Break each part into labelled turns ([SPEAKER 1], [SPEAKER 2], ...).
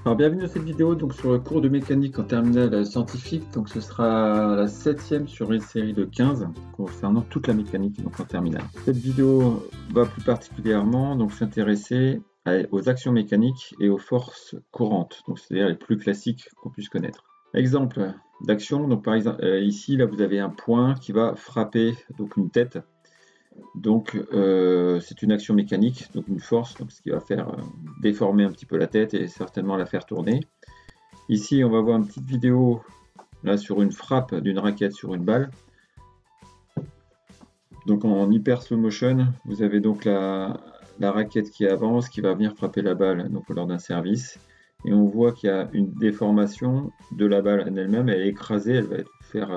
[SPEAKER 1] Alors bienvenue dans cette vidéo donc sur le cours de mécanique en terminale scientifique. Donc ce sera la 7e sur une série de 15 concernant toute la mécanique donc en terminale. Cette vidéo va plus particulièrement donc s'intéresser aux actions mécaniques et aux forces courantes, donc c'est-à-dire les plus classiques qu'on puisse connaître. Exemple d'action, donc par exemple ici là vous avez un point qui va frapper donc une tête. Donc c'est une action mécanique, donc une force, donc ce qui va faire déformer un petit peu la tête et certainement la faire tourner. Ici, on va voir une petite vidéo là sur une frappe d'une raquette sur une balle. Donc en hyper slow motion, vous avez donc la raquette qui avance, qui va venir frapper la balle donc lors d'un service. Et on voit qu'il y a une déformation de la balle en elle-même, elle est écrasée, elle va faire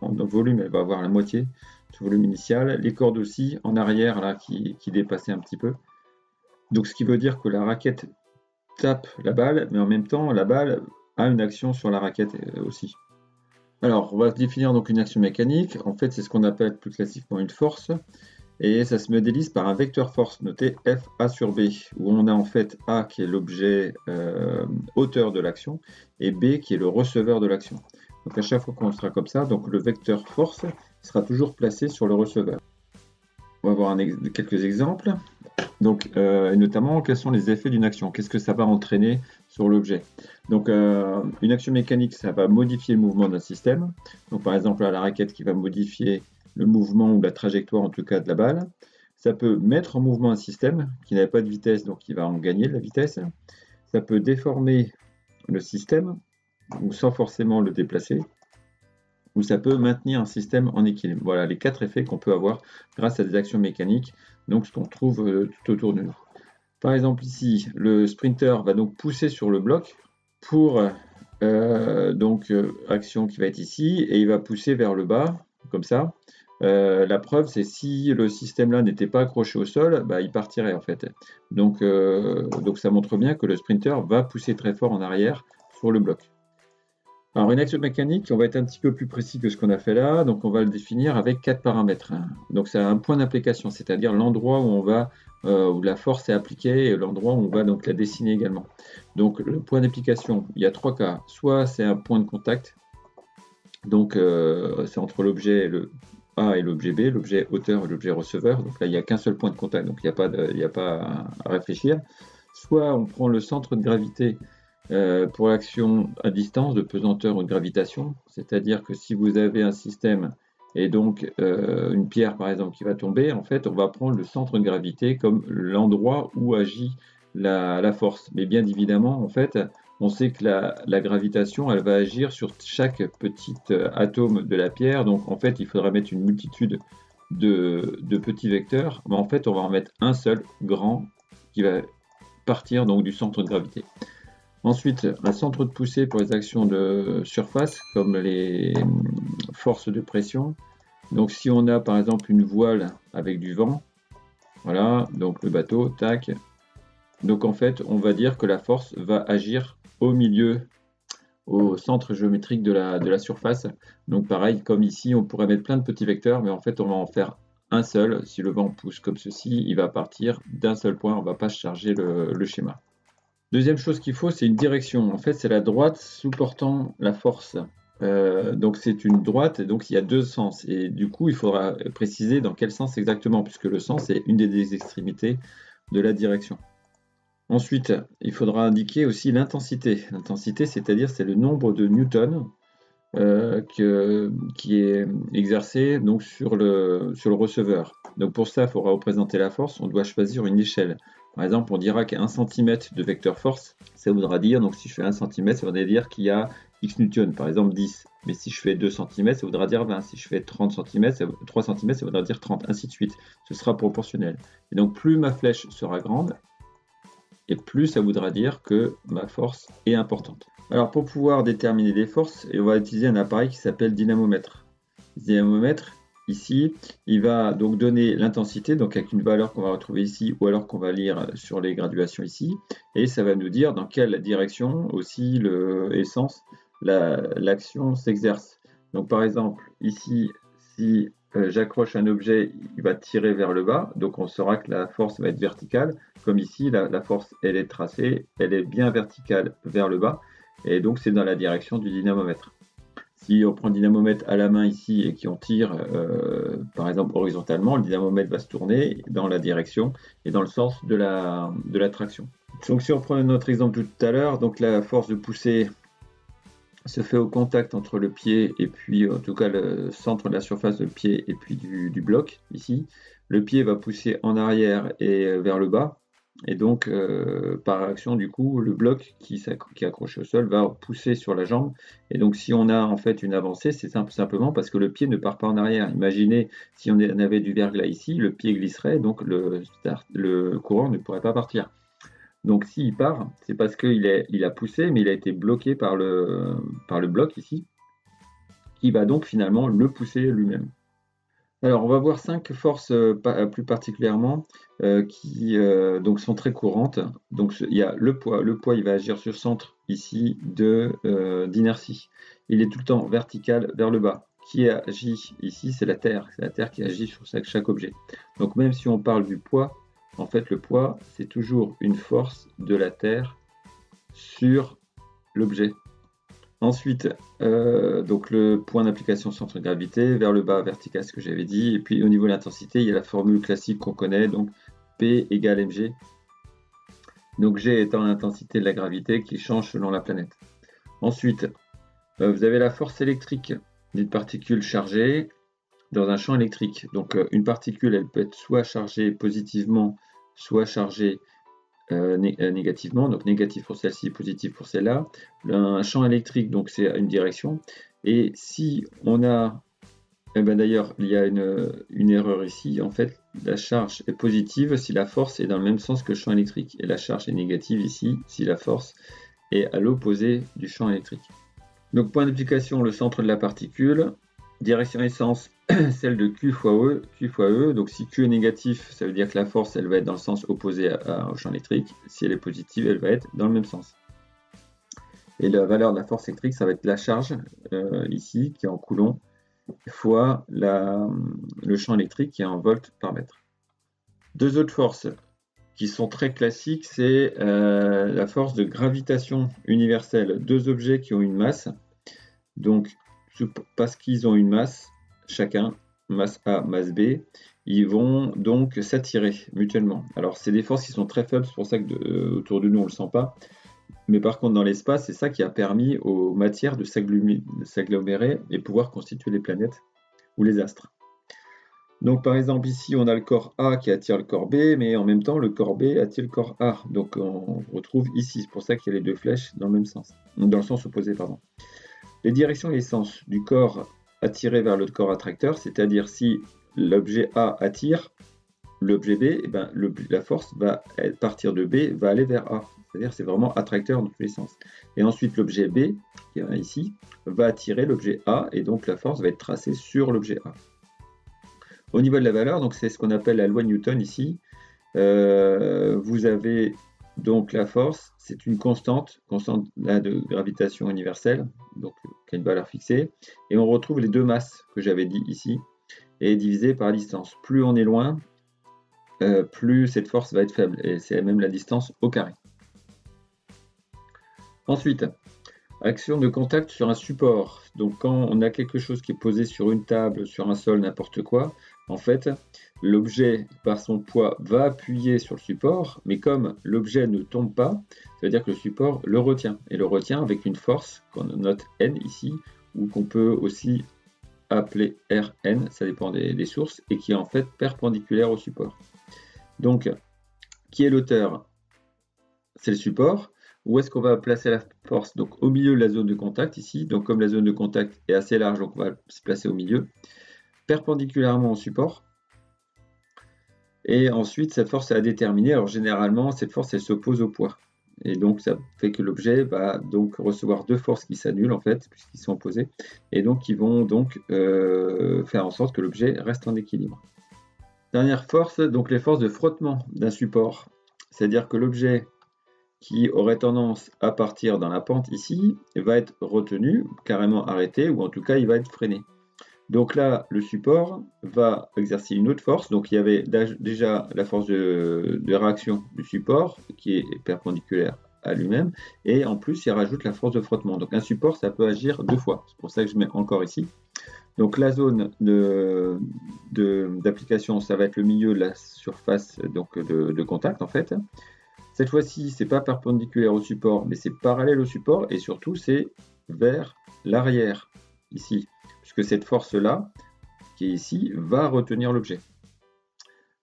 [SPEAKER 1] en volume, elle va avoir la moitié du volume initial. Les cordes aussi en arrière là qui dépassaient un petit peu. Donc ce qui veut dire que la raquette tape la balle, mais en même temps la balle a une action sur la raquette aussi. Alors on va définir donc une action mécanique. En fait c'est ce qu'on appelle plus classiquement une force. Et ça se modélise par un vecteur force noté FA sur B, où on a en fait A qui est l'objet auteur de l'action et B qui est le receveur de l'action. Donc à chaque fois qu'on sera comme ça, donc le vecteur force sera toujours placé sur le receveur. On va voir quelques exemples. Donc, notamment, quels sont les effets d'une action? Qu'est-ce que ça va entraîner sur l'objet? Donc, une action mécanique, ça va modifier le mouvement d'un système. Donc, par exemple, la raquette qui va modifier le mouvement ou la trajectoire, en tout cas, de la balle. Ça peut mettre en mouvement un système qui n'avait pas de vitesse, donc qui va en gagner de la vitesse. Ça peut déformer le système, ou sans forcément le déplacer. Ou ça peut maintenir un système en équilibre. Voilà les 4 effets qu'on peut avoir grâce à des actions mécaniques, donc ce qu'on trouve tout autour de nous. Par exemple ici, le sprinter va donc pousser sur le bloc pour action qui va être ici, et il va pousser vers le bas, comme ça. La preuve, c'est si le système là n'était pas accroché au sol, bah, il partirait en fait. Donc ça montre bien que le sprinter va pousser très fort en arrière sur le bloc. Alors une action mécanique, on va être un petit peu plus précis que ce qu'on a fait là, donc on va le définir avec 4 paramètres. Donc c'est un point d'application, c'est-à-dire l'endroit où la force est appliquée et l'endroit où on va donc la dessiner également. Donc le point d'application, il y a 3 cas. Soit c'est un point de contact, donc c'est entre l'objet A et l'objet B, l'objet auteur et l'objet receveur. Donc là il n'y a qu'un seul point de contact, donc il n'y a pas à réfléchir. Soit on prend le centre de gravité pour l'action à distance de pesanteur ou de gravitation, c'est-à-dire que si vous avez un système et donc une pierre par exemple qui va tomber, en fait on va prendre le centre de gravité comme l'endroit où agit la force. Mais bien évidemment, en fait, on sait que la gravitation, elle va agir sur chaque petit atome de la pierre, donc en fait il faudra mettre une multitude de petits vecteurs, mais en fait on va en mettre un seul grand qui va partir donc du centre de gravité. Ensuite, un centre de poussée pour les actions de surface, comme les forces de pression. Donc si on a par exemple une voile avec du vent, voilà, donc le bateau, tac. Donc en fait, on va dire que la force va agir au milieu, au centre géométrique de la surface. Donc pareil, comme ici, on pourrait mettre plein de petits vecteurs, mais en fait, on va en faire un seul. Si le vent pousse comme ceci, il va partir d'un seul point, on ne va pas charger le schéma. Deuxième chose qu'il faut, c'est une direction. En fait, c'est la droite supportant la force. Donc c'est une droite, et donc il y a deux sens. Et du coup, il faudra préciser dans quel sens exactement, puisque le sens est une des extrémités de la direction. Ensuite, il faudra indiquer aussi l'intensité. L'intensité, c'est-à-dire c'est le nombre de newtons qui est exercé donc, sur le receveur. Donc pour ça, il faudra représenter la force. On doit choisir une échelle. Par exemple, on dira qu'un centimètre de vecteur force, ça voudra dire, donc si je fais 1 cm, ça voudrait dire qu'il y a X newtons, par exemple 10. Mais si je fais 2 cm, ça voudra dire 20. Si je fais 30 cm, 3 cm, ça voudra dire 30, ainsi de suite. Ce sera proportionnel. Et donc plus ma flèche sera grande, et plus ça voudra dire que ma force est importante. Alors pour pouvoir déterminer les forces, on va utiliser un appareil qui s'appelle dynamomètre. Le dynamomètre, ici, il va donc donner l'intensité, donc avec une valeur qu'on va retrouver ici, ou alors qu'on va lire sur les graduations ici, et ça va nous dire dans quelle direction aussi et sens l'action s'exerce. Donc par exemple, ici, si j'accroche un objet, il va tirer vers le bas, donc on saura que la force va être verticale. Comme ici, la force, elle est tracée, elle est bien verticale vers le bas, et donc c'est dans la direction du dynamomètre. Si on prend le dynamomètre à la main ici et qu'on tire, par exemple horizontalement, le dynamomètre va se tourner dans la direction et dans le sens de la traction. Donc si on prend notre exemple de tout à l'heure, donc la force de poussée se fait au contact entre le pied et puis en tout cas le centre de la surface de pied et puis du bloc ici. Le pied va pousser en arrière et vers le bas. Et donc, par action, du coup, le bloc qui est accroché au sol va pousser sur la jambe. Et donc, si on a en fait une avancée, c'est simplement parce que le pied ne part pas en arrière. Imaginez si on avait du verglas ici, le pied glisserait, donc le courant ne pourrait pas partir. Donc s'il part, c'est parce qu'il a poussé, mais il a été bloqué par le bloc ici, qui va donc finalement le pousser lui-même. Alors on va voir 5 forces plus particulièrement qui donc sont très courantes. Donc il y a le poids. Le poids il va agir sur le centre ici d'inertie. Il est tout le temps vertical vers le bas. Qui agit ici, c'est la Terre. C'est la Terre qui agit sur chaque objet. Donc même si on parle du poids, en fait le poids c'est toujours une force de la Terre sur l'objet. Ensuite, donc le point d'application centre de gravité, vers le bas vertical, ce que j'avais dit. Et puis au niveau de l'intensité, il y a la formule classique qu'on connaît, donc P égale mg. Donc G étant l'intensité de la gravité qui change selon la planète. Ensuite, vous avez la force électrique d'une particule chargée dans un champ électrique. Donc une particule, elle peut être soit chargée positivement, soit chargée négativement, donc négatif pour celle-ci, positif pour celle-là. Un champ électrique, donc c'est une direction. Et si on a, d'ailleurs, il y a une erreur ici, en fait, la charge est positive si la force est dans le même sens que le champ électrique. Et la charge est négative ici si la force est à l'opposé du champ électrique. Donc point d'application, le centre de la particule. Direction essence, celle de Q fois E. Donc si Q est négatif, ça veut dire que la force elle va être dans le sens opposé au champ électrique. Si elle est positive, elle va être dans le même sens. Et la valeur de la force électrique, ça va être la charge, ici, qui est en coulomb, fois le champ électrique qui est en volts par mètre. Deux autres forces qui sont très classiques, c'est la force de gravitation universelle. Deux objets qui ont une masse. Donc, parce qu'ils ont une masse, chacun, masse A, masse B, ils vont donc s'attirer mutuellement. Alors, c'est des forces qui sont très faibles, c'est pour ça que autour de nous, on ne le sent pas. Mais par contre, dans l'espace, c'est ça qui a permis aux matières de s'agglomérer et pouvoir constituer les planètes ou les astres. Donc, par exemple, ici, on a le corps A qui attire le corps B, mais en même temps, le corps B attire le corps A. Donc, on retrouve ici. C'est pour ça qu'il y a les deux flèches dans le même sens, dans le sens opposé, pardon. Les directions et les sens du corps attiré vers l'autre corps attracteur, c'est-à-dire si l'objet A attire l'objet B, eh ben, la force va partir de B, va aller vers A. C'est-à-dire c'est vraiment attracteur dans tous les sens. Et ensuite l'objet B, qui est ici, va attirer l'objet A, et donc la force va être tracée sur l'objet A. Au niveau de la valeur, donc c'est ce qu'on appelle la loi Newton ici. Vous avez donc la force, c'est une constante là, de gravitation universelle, donc qui a une valeur fixée, et on retrouve les deux masses que j'avais dit ici, et divisé par la distance. Plus on est loin, plus cette force va être faible, et c'est même la distance au carré. Ensuite, action de contact sur un support. Donc quand on a quelque chose qui est posé sur une table, sur un sol, n'importe quoi, en fait, l'objet, par son poids, va appuyer sur le support, mais comme l'objet ne tombe pas, ça veut dire que le support le retient, et le retient avec une force qu'on note N ici, ou qu'on peut aussi appeler Rn, ça dépend des sources, et qui est en fait perpendiculaire au support. Donc, qui est l'auteur? C'est le support. Où est-ce qu'on va placer la force? Donc au milieu de la zone de contact ici. Donc comme la zone de contact est assez large, donc on va se placer au milieu, perpendiculairement au support. Et ensuite, cette force est à déterminer. Alors généralement, cette force, elle s'oppose au poids. Et donc ça fait que l'objet va donc recevoir deux forces qui s'annulent en fait, puisqu'ils sont opposés, et donc qui vont donc faire en sorte que l'objet reste en équilibre. Dernière force, donc les forces de frottement d'un support. C'est-à-dire que l'objet qui aurait tendance à partir dans la pente ici va être retenu, carrément arrêté, ou en tout cas il va être freiné. Donc là, le support va exercer une autre force. Donc il y avait déjà la force de réaction du support qui est perpendiculaire à lui-même. Et en plus, il rajoute la force de frottement. Donc un support, ça peut agir deux fois. C'est pour ça que je mets encore ici. Donc la zone d'application, ça va être le milieu de la surface donc de contact en fait. Cette fois-ci, c'est pas perpendiculaire au support, mais c'est parallèle au support et surtout c'est vers l'arrière ici, puisque cette force-là, qui est ici, va retenir l'objet.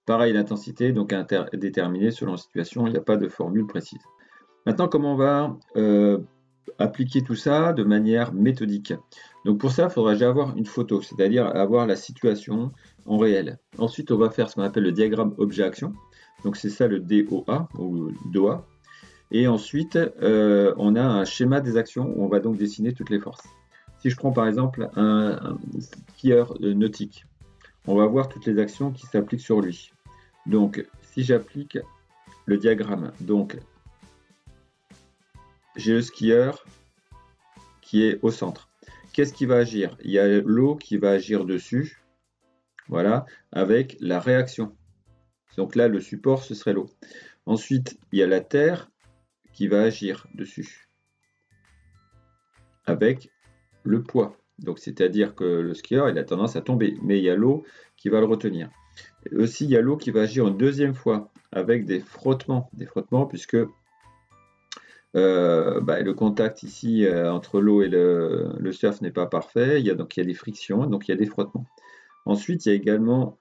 [SPEAKER 1] Pareil, l'intensité, donc déterminée selon la situation, il n'y a pas de formule précise. Maintenant, comment on va appliquer tout ça de manière méthodique? Donc pour ça, il faudra déjà avoir une photo, c'est-à-dire avoir la situation en réel. Ensuite, on va faire ce qu'on appelle le diagramme objet-action. Donc c'est ça le DOA ou DOA. Et ensuite, on a un schéma des actions où on va donc dessiner toutes les forces. Si je prends par exemple un skieur nautique, on va voir toutes les actions qui s'appliquent sur lui. Donc si j'applique le diagramme, donc j'ai le skieur qui est au centre. Qu'est-ce qui va agir? Il y a l'eau qui va agir dessus, voilà, avec la réaction. Donc là, le support, ce serait l'eau. Ensuite, il y a la terre qui va agir dessus, avec le poids. Donc, c'est-à-dire que le skieur, il a tendance à tomber, mais il y a l'eau qui va le retenir. Et aussi, il y a l'eau qui va agir une deuxième fois, avec des frottements, puisque le contact ici entre l'eau et le surf n'est pas parfait, donc il y a des frictions, donc il y a des frottements. Ensuite, il y a également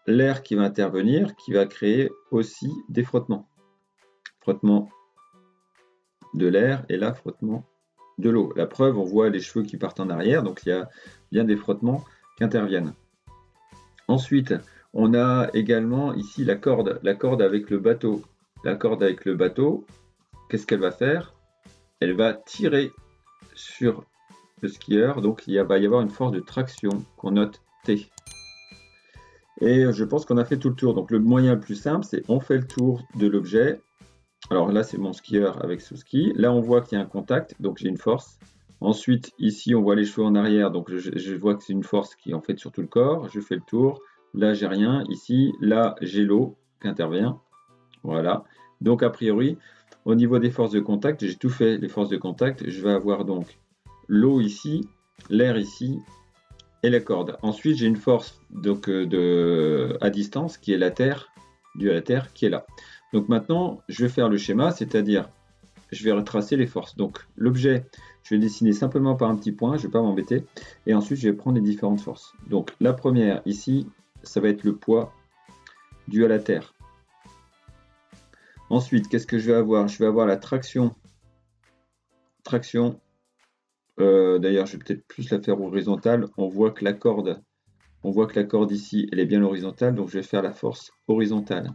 [SPEAKER 1] l'air qui va intervenir, qui va créer aussi des frottements. Frottement de l'air et là, frottement de l'eau. La preuve, on voit les cheveux qui partent en arrière, donc il y a bien des frottements qui interviennent. Ensuite, on a également ici la corde avec le bateau. La corde avec le bateau, qu'est-ce qu'elle va faire? Elle va tirer sur le skieur, donc il va y avoir une force de traction qu'on note T. Et je pense qu'on a fait tout le tour. Donc le moyen le plus simple, c'est on fait le tour de l'objet. Alors là, c'est mon skieur avec ce ski. Là, on voit qu'il y a un contact, donc j'ai une force. Ensuite, ici, on voit les cheveux en arrière, donc je vois que c'est une force qui est en fait sur tout le corps. Je fais le tour. Là, j'ai rien. Ici, là, j'ai l'eau qui intervient. Voilà. Donc, a priori, au niveau des forces de contact, j'ai tout fait, les forces de contact. Je vais avoir donc l'eau ici, l'air ici, et la corde. Ensuite, j'ai une force donc, à distance qui est la terre, due à la terre, qui est là. Donc maintenant, je vais faire le schéma, c'est-à-dire, je vais retracer les forces. Donc l'objet, je vais dessiner simplement par un petit point, je ne vais pas m'embêter. Et ensuite, je vais prendre les différentes forces. Donc la première, ici, ça va être le poids dû à la terre. Ensuite, qu'est-ce que je vais avoir? Je vais avoir la traction. D'ailleurs, je vais peut-être plus la faire horizontale. On voit que la corde ici, elle est bien horizontale, donc je vais faire la force horizontale.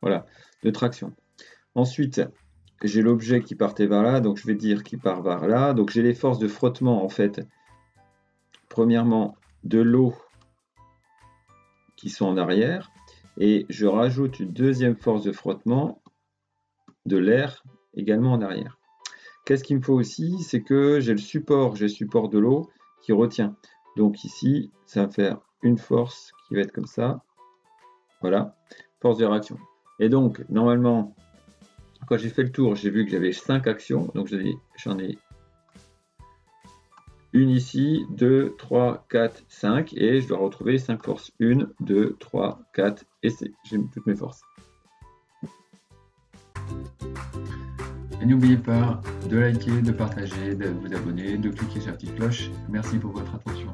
[SPEAKER 1] Voilà, de traction. Ensuite, j'ai l'objet qui partait vers là, donc je vais dire qu'il part vers là. Donc j'ai les forces de frottement en fait. Premièrement, de l'eau qui sont en arrière, et je rajoute une deuxième force de frottement de l'air également en arrière. Qu'est-ce qu'il me faut aussi? C'est que j'ai le support de l'eau qui retient. Donc ici, ça va faire une force qui va être comme ça. Voilà, force de réaction. Et donc, normalement, quand j'ai fait le tour, j'ai vu que j'avais 5 actions. Donc j'en ai une ici, 2, 3, 4, 5. Et je dois retrouver 5 forces. 1, 2, 3, 4 et j'ai toutes mes forces.
[SPEAKER 2] Et n'oubliez pas de liker, de partager, de vous abonner, de cliquer sur la petite cloche. Merci pour votre attention.